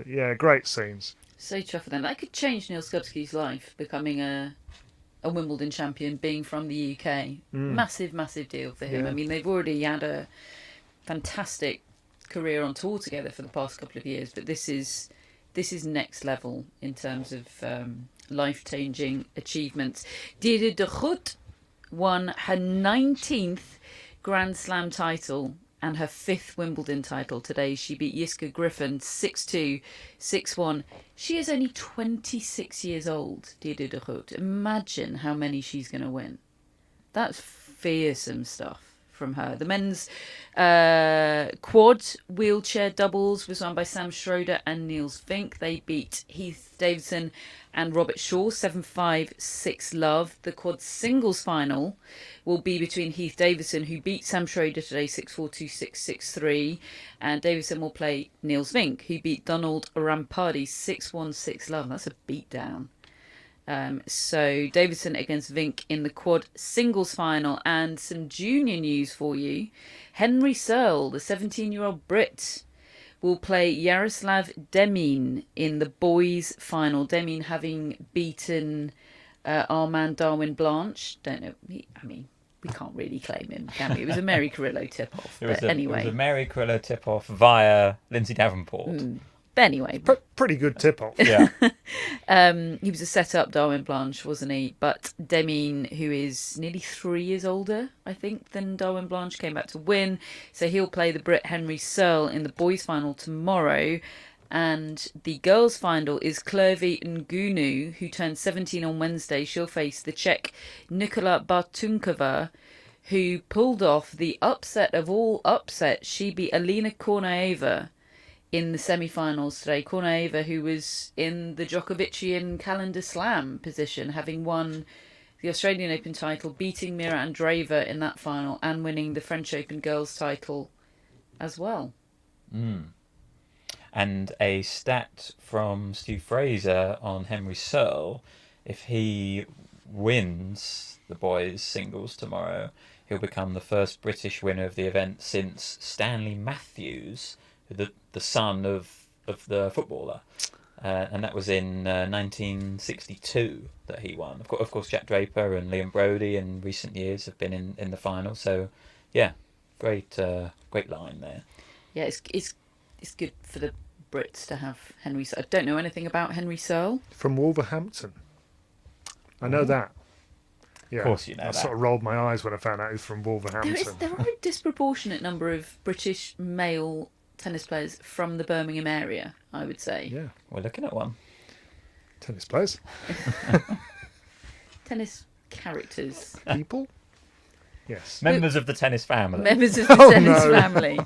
yeah, great scenes. So tough for them. That could change Neil Skupski's life, becoming a Wimbledon champion, being from the UK. Massive, massive deal for him. Yeah. I mean, they've already had a fantastic career on tour together for the past couple of years, but this is next level in terms of life-changing achievements. Deirdre de Groot won her 19th Grand Slam title and her 5th Wimbledon title today. She beat Jiska Griffin 6-2, 6-1. She is only 26 years old, Deirdre de Groot. Imagine how many she's going to win. That's fearsome stuff from her. The men's quad wheelchair doubles was won by Sam Schroeder and Niels Vink. They beat Heath Davidson and Robert Shaw 7-5, 6-love. The quad singles final will be between Heath Davidson, who beat Sam Schroeder today 6-4, 2-6, 6-3, and Davidson will play Niels Vink, who beat Donald Rampardi 6-1, 6-love. That's a beatdown. So Davidson against Vink in the quad singles final. And some junior news for you. Henry Searle, the 17-year-old Brit, will play Yaroslav Demin in the boys final. Demin having beaten our man Darwin Blanche. Don't know. We can't really claim him, can we? It was a Mary Carrillo tip-off. Anyway. It was a Mary Carrillo tip-off via Lindsay Davenport. But anyway. Pretty good tip-off. Yeah. He was a set-up Darwin Blanche, wasn't he? But Demin, who is nearly 3 years older, I think, than Darwin Blanche, came back to win. So he'll play the Brit Henry Searle in the boys' final tomorrow. And the girls' final is Clervy Ngunu, who turned 17 on Wednesday. She'll face the Czech Nikola Bartunkova, who pulled off the upset of all upsets. She beat Alina Kornaeva in the semi-finals today. Kornaeva, who was in the Djokovician calendar slam position, having won the Australian Open title, beating Mira Andreeva in that final and winning the French Open girls title as well. And a stat from Stu Fraser on Henry Searle: if he wins the boys singles tomorrow, he'll become the first British winner of the event since Stanley Matthews, the son of the footballer, and that was in 1962 that he won. Of course, Jack Draper and Liam Brodie in recent years have been in the final. So, yeah, great line there. Yeah, it's good for the Brits to have Henry Searle. I don't know anything about Henry Searle. From Wolverhampton. I know that. Yeah, of course you know I that. sort of rolled my eyes when I found out he was from Wolverhampton. There are a disproportionate number of British male tennis players from the Birmingham area, I would say. Yeah, We're looking at one. tennis players. Tennis characters. People? Yes. Members of the tennis family. Members of the tennis family.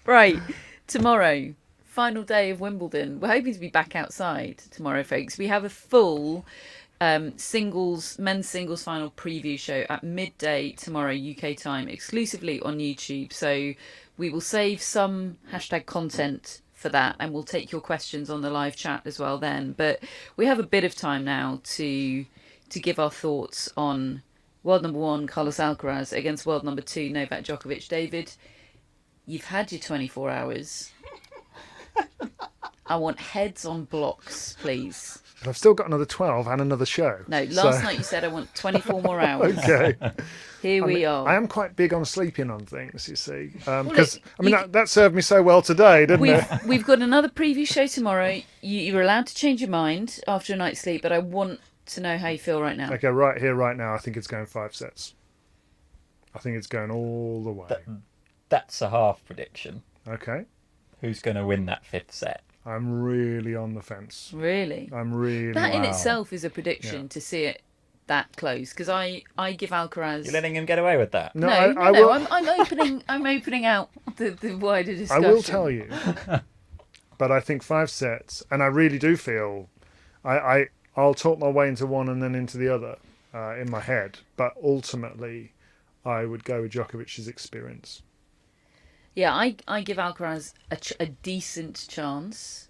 Right, tomorrow, final day of Wimbledon. We're hoping to be back outside tomorrow, folks. We have a full men's singles final preview show at midday tomorrow UK time, exclusively on YouTube. So we will save some hashtag content for that, and we'll take your questions on the live chat as well then. But we have a bit of time now to give our thoughts on world number 1 Carlos Alcaraz against world number 2 Novak Djokovic. David, you've had your 24 hours. I want heads on blocks, please. But I've still got another 12 and another show. No, last night you said I want 24 more hours. Okay. Here we are. I am quite big on sleeping on things, you see. Because, that served me so well today, didn't it? We've got another preview show tomorrow. You're allowed to change your mind after a night's sleep, but I want to know how you feel right now. Okay, right here, right now, I think it's going 5 sets. I think it's going all the way. That's a half prediction. Okay. Who's going to win that 5th set? I'm really on the fence. Really? I'm really... That in Wow. itself is a prediction to see it that close, because I give Alcaraz... You're letting him get away with that? No, I will... I'm opening out the wider I discussion. will tell you. But I think 5 sets, and I really do feel... I'll talk my way into one and then into the other in my head. But ultimately, I would go with Djokovic's experience. Yeah, I give Alcaraz a decent chance,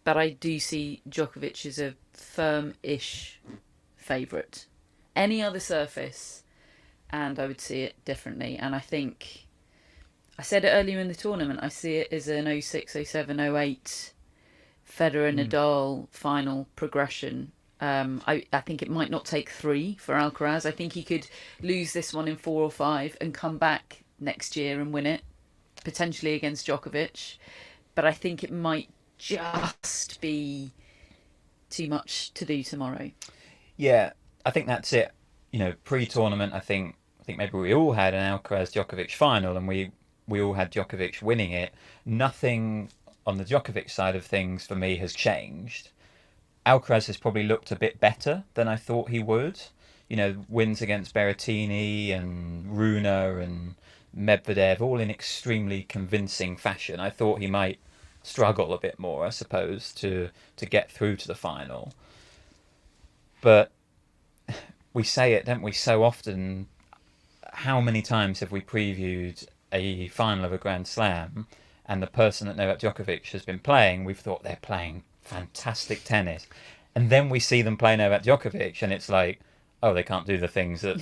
but I do see Djokovic as a firm-ish favourite. Any other surface, and I would see it differently. And I think, I said it earlier in the tournament, I see it as an 06, 07, 08 Federer Nadal final progression. I think it might not take 3 for Alcaraz. I think he could lose this one in 4 or 5 and come back next year and win it, potentially against Djokovic. But I think it might just be too much to do tomorrow. Yeah, I think that's it. You know, pre-tournament, I think maybe we all had an Alcaraz-Djokovic final, and we all had Djokovic winning it. Nothing on the Djokovic side of things for me has changed. Alcaraz has probably looked a bit better than I thought he would. You know, wins against Berrettini and Rune and Medvedev, all in extremely convincing fashion. I thought he might struggle a bit more, I suppose, to get through to the final. But we say it, don't we, so often. How many times have we previewed a final of a Grand Slam, and the person that Novak Djokovic has been playing, we've thought they're playing fantastic tennis, and then we see them play Novak Djokovic, and it's like, oh, they can't do the things that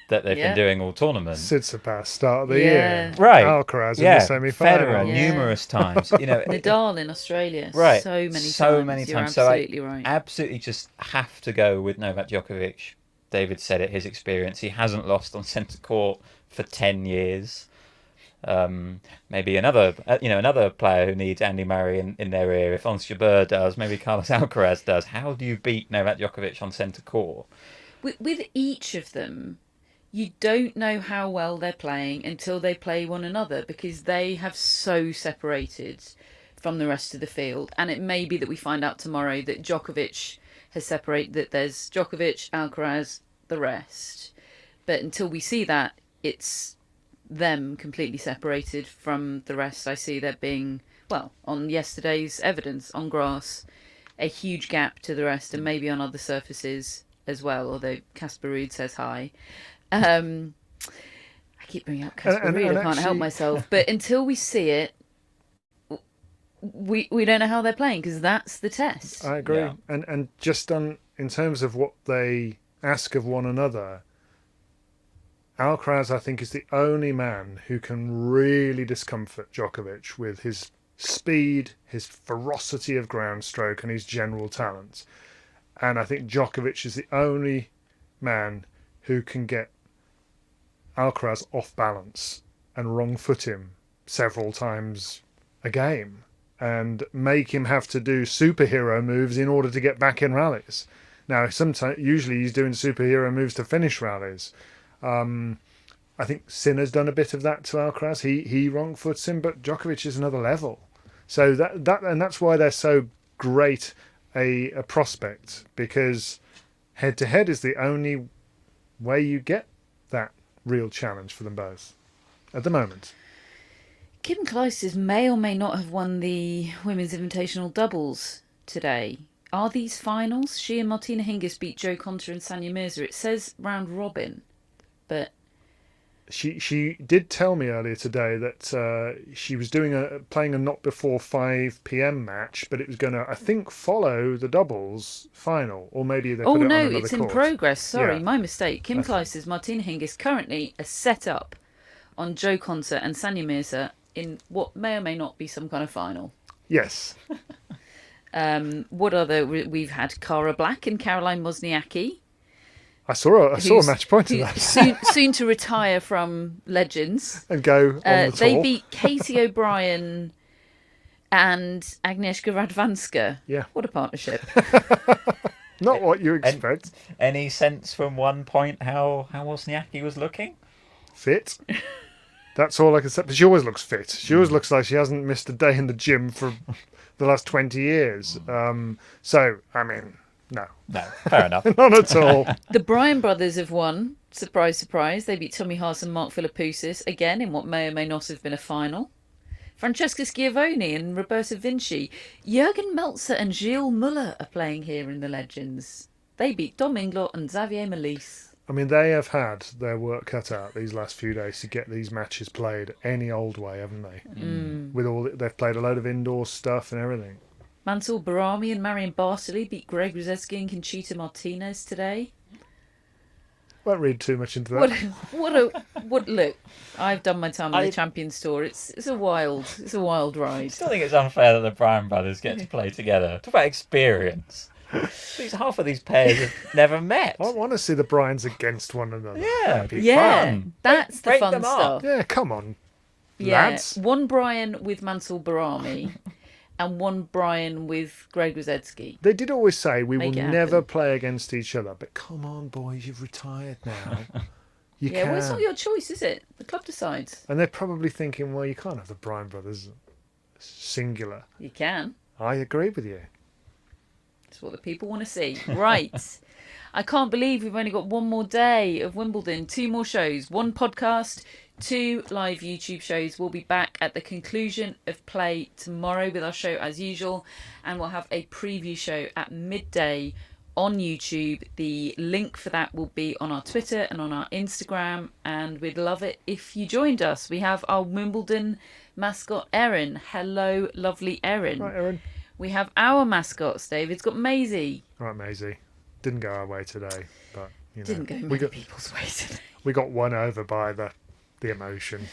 they've been doing all tournament. Tsitsipas start of the year, right? Alcaraz in the semi-final. Federer numerous times. You know, Nadal in Australia, right? So many times. You're absolutely right. Absolutely, just have to go with Novak Djokovic. David said it. His experience. He hasn't lost on centre court for 10 years. Maybe another player who needs Andy Murray in their ear. If Ons Jabeur does, maybe Carlos Alcaraz does. How do you beat Novak Djokovic on centre court? With each of them, you don't know how well they're playing until they play one another, because they have so separated from the rest of the field. And it may be that we find out tomorrow that Djokovic has separated, that there's Djokovic, Alcaraz, the rest. But until we see that, it's them completely separated from the rest. I see there being, well, on yesterday's evidence on grass, a huge gap to the rest, and maybe on other surfaces as well, although Casper Ruud says hi. I keep bringing up Casper Ruud, I can't help myself. But until we see it, we don't know how they're playing, because that's the test. I agree. Yeah. And just in terms of what they ask of one another, Alcaraz, I think, is the only man who can really discomfort Djokovic with his speed, his ferocity of ground stroke, and his general talent. And I think Djokovic is the only man who can get Alcaraz off balance and wrong foot him several times a game and make him have to do superhero moves in order to get back in rallies. Now, usually he's doing superhero moves to finish rallies. I think Sinner's done a bit of that to Alcaraz. He wrong foots him, but Djokovic is another level. So that's why they're so great a prospect, because head to head is the only way you get that real challenge for them both at the moment. Kim Clijsters may or may not have won the Women's Invitational doubles today. Are these finals? She and Martina Hingis beat Jo Konta and Sanja Mirza. It says round robin, but she did tell me earlier today that she was playing a not before 5 p.m. match, but it was going to, I think, follow the doubles final, or maybe they put it on another court. It's in progress. Sorry, Yeah. My mistake. Kim Clijsters, Martina Hingis currently are set up on Jo Konta and Sanja Mirza in what may or may not be some kind of final. Yes. What other? We've had Cara Black and Caroline Wozniacki. I saw a match point of that. soon to retire from Legends. And go on the tour. They beat Katie O'Brien and Agnieszka Radwanska. Yeah. What a partnership. Not what you expect. Any sense from one point how Wozniacki was looking? Fit. That's all I can say. But she always looks fit. She always looks like she hasn't missed a day in the gym for the last 20 years. So, I mean, no. No, fair enough. Not at all. The Bryan brothers have won. Surprise, surprise. They beat Tommy Haas and Mark Philippoussis again in what may or may not have been a final. Francesca Schiavone and Roberta Vinci. Jürgen Meltzer and Gilles Muller are playing here in the Legends. They beat Dom Inglot and Xavier Malisse. I mean, they have had their work cut out these last few days to get these matches played any old way, haven't they? They've played a load of indoor stuff and everything. Mansour Barami and Marion Bartley beat Greg Ruzetsky and Conchita Martinez today. Won't read too much into that. Look, I've done my time on the Champions Tour. It's a wild ride. I still think it's unfair that the Bryan brothers get to play together. Talk about experience. Half of these pairs have never met. I want to see the Bryans against one another. Yeah, That'd be fun. That's the Break fun them up. stuff. Yeah, come on, Yeah, lads. one Bryan with Mansour Barami and one Bryan with Greg Ruzetsky. They did always say we will Make it never happen. play against each other. But come on, boys, you've retired now. You Yeah, can. well, it's not your choice, is it? The club decides. And they're probably thinking, well, you can't have the Bryan brothers singular. You can. I agree with you. It's what the people want to see. Right. I can't believe we've only got one more day of Wimbledon. 2 more shows. 1 podcast, 2 live YouTube shows. We'll be back at the conclusion of play tomorrow with our show as usual. And we'll have a preview show at midday on YouTube. The link for that will be on our Twitter and on our Instagram. And we'd love it if you joined us. We have our Wimbledon mascot, Erin. Hello, lovely Erin. Right, Erin. We have our mascots, Dave. It's got Maisie. Right, Maisie. Didn't go our way today, but you know, Didn't go many people's way today. we got won over by the emotion.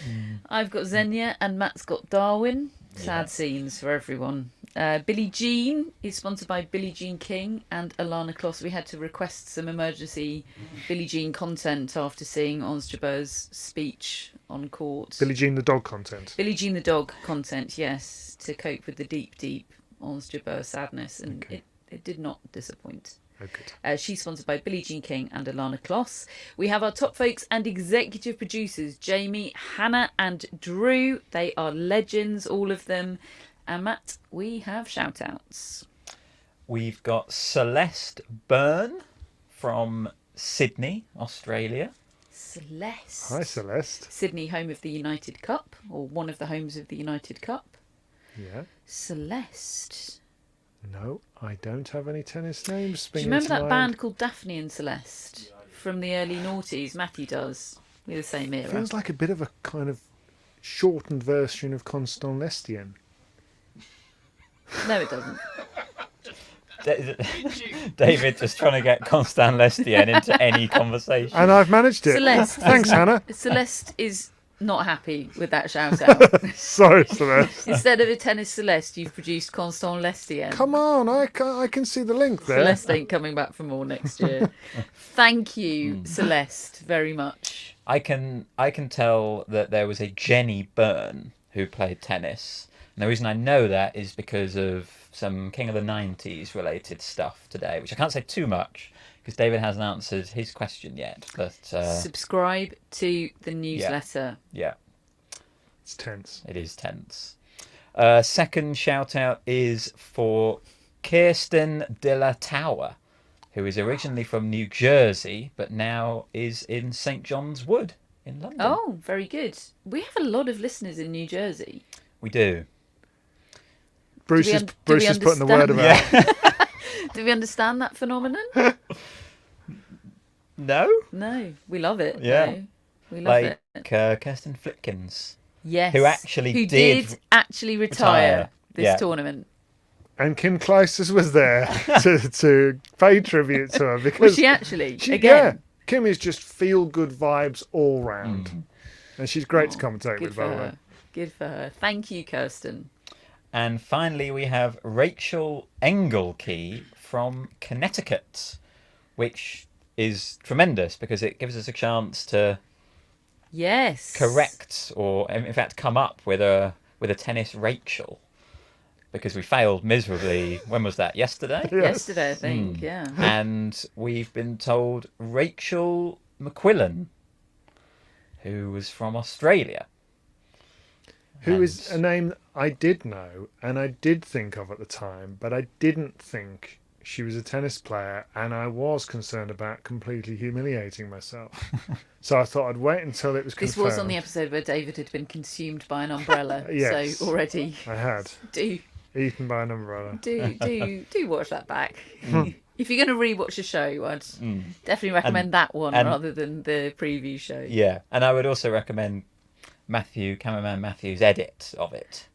I've got Xenia and Matt's got Darwin. Sad scenes for everyone. Billie Jean is sponsored by Billie Jean King and Alana Kloss. We had to request some emergency Billie Jean content after seeing Ons Jabeur's speech on court. Billie Jean the dog content. Billie Jean the dog content, yes, to cope with the deep Ons Jabeur sadness, and it did not disappoint. Oh, good. She's sponsored by Billie Jean King and Alana Kloss. We have our top folks and executive producers, Jamie, Hannah and Drew. They are legends, all of them. And Matt, we have shout-outs. We've got Celeste Byrne from Sydney, Australia. Celeste. Hi, Celeste. Sydney, home of the United Cup, or one of the homes of the United Cup. Yeah. Celeste. No, I don't have any tennis names. Do you remember that band called Daphne and Celeste from the early noughties? Matthew does. We're the same era. Feels like a bit of a kind of shortened version of Constant Lestienne. No, it doesn't. David just trying to get Constant Lestienne into any conversation. And I've managed it. Celeste. Thanks, Hannah. Celeste is not happy with that shout out. Sorry, Celeste. Instead of a tennis Celeste, you've produced Constant Lestienne. Come on, I can see the link there. Celeste ain't coming back for more next year. Thank you, Celeste, very much. I can tell that there was a Jenny Byrne who played tennis. And the reason I know that is because of some King of the 90s related stuff today, which I can't say too much because David hasn't answered his question yet. But subscribe to the newsletter. Yeah. It's tense. It is tense. Second shout out is for Kirsten de la Tower, who is originally from New Jersey, but now is in St. John's Wood in London. Oh, very good. We have a lot of listeners in New Jersey. We do. Bruce is putting the word about. Yeah. Do we understand that phenomenon? No? No, we love it. Yeah. No, we love it. Kirsten Flipkins. Yes. Who did actually retire this tournament. And Kim Clijsters was there to pay tribute to her because Was she actually? Again. Yeah, Kim is just feel good vibes all round, and she's great to commentate with. By the way, good for her. Thank you, Kirsten. And finally, we have Rachel Engelkey from Connecticut, which is tremendous because it gives us a chance to correct or in fact come up with a tennis Rachel. because we failed miserably. When was that? Yesterday? Yesterday, I think. Yeah. And we've been told Rachel McQuillan, who was from Australia. Who is a name that I did know and I did think of at the time, but I didn't think she was a tennis player, and I was concerned about completely humiliating myself. So I thought I'd wait until it was confirmed. This was on the episode where David had been consumed by an umbrella. Yes. So already I had. Eaten by an umbrella. Do watch that back. If you're going to rewatch a show, I'd definitely recommend that one rather than the preview show. Yeah, and I would also recommend Cameraman Matthew's edit of it,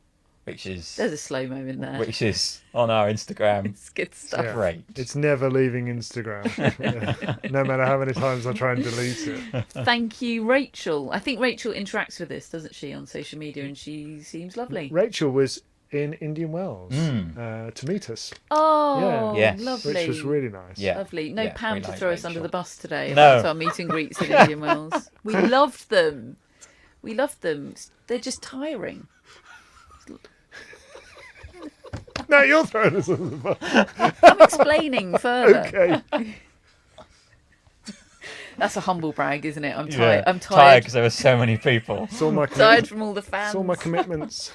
which is... There's a slow-mo in there. Which is on our Instagram. It's good stuff. Yeah. Great. It's never leaving Instagram. Yeah. No matter how many times I try and delete it. Thank you, Rachel. I think Rachel interacts with us, doesn't she, on social media, and she seems lovely. Rachel was in Indian Wells to meet us. Oh, Yes. lovely. Which was really nice. Yeah. Lovely. No Pam we to like throw us under Rachel. the bus today No. about our meet and greets at Indian Wells. We loved them. We loved them. They're just tiring. No, you're throwing us under the bus. I'm explaining further. Okay. That's a humble brag, isn't it? I'm Yeah. tired. I'm Tired tired. because there were so many people. It's all my Tired commitments. from all the fans. It's all my commitments.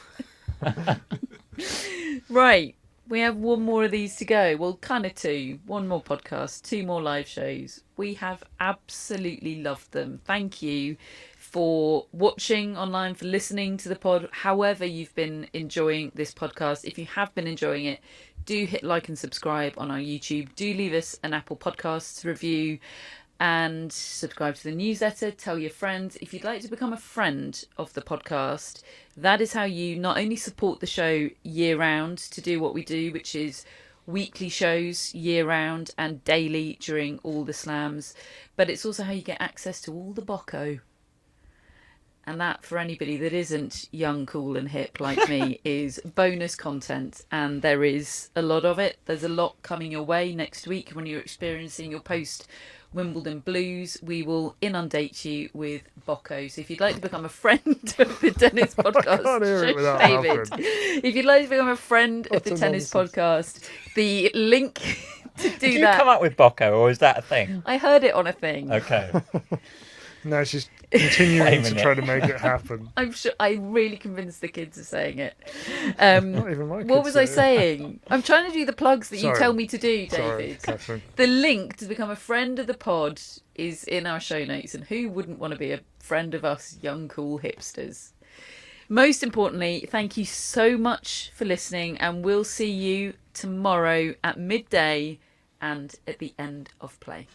Right. We have one more of these to go. Well, kind of two. One more podcast, two more live shows. We have absolutely loved them. Thank you for watching online, for listening to the pod, however you've been enjoying this podcast. If you have been enjoying it, do hit like and subscribe on our YouTube. Do leave us an Apple Podcasts review and subscribe to the newsletter. Tell your friends. If you'd like to become a friend of the podcast, that is how you not only support the show year round to do what we do, which is weekly shows year round and daily during all the slams, but it's also how you get access to all the Bocco. And that, for anybody that isn't young, cool and hip like me, is bonus content. And there is a lot of it. There's a lot coming your way next week when you're experiencing your post-Wimbledon blues. We will inundate you with Bocco. So if you'd like to become a friend of the Tennis Podcast, can't hear it without David, laughing. if you'd like to become a friend of What the a Tennis nonsense. Podcast, the link to do Did you that... come up with Bocco, or is that a thing? I heard it on a thing. Okay. Now she's continuing Aiming to it. try to make it happen. I'm sure I'm really convinced the kids are saying it. Not even my kids What was I say it. saying? I'm trying to do the plugs that you Sorry. tell me to do, Sorry, David. Catherine. The link to become a friend of the pod is in our show notes, and who wouldn't want to be a friend of us young, cool hipsters? Most importantly, thank you so much for listening, and we'll see you tomorrow at midday and at the end of play.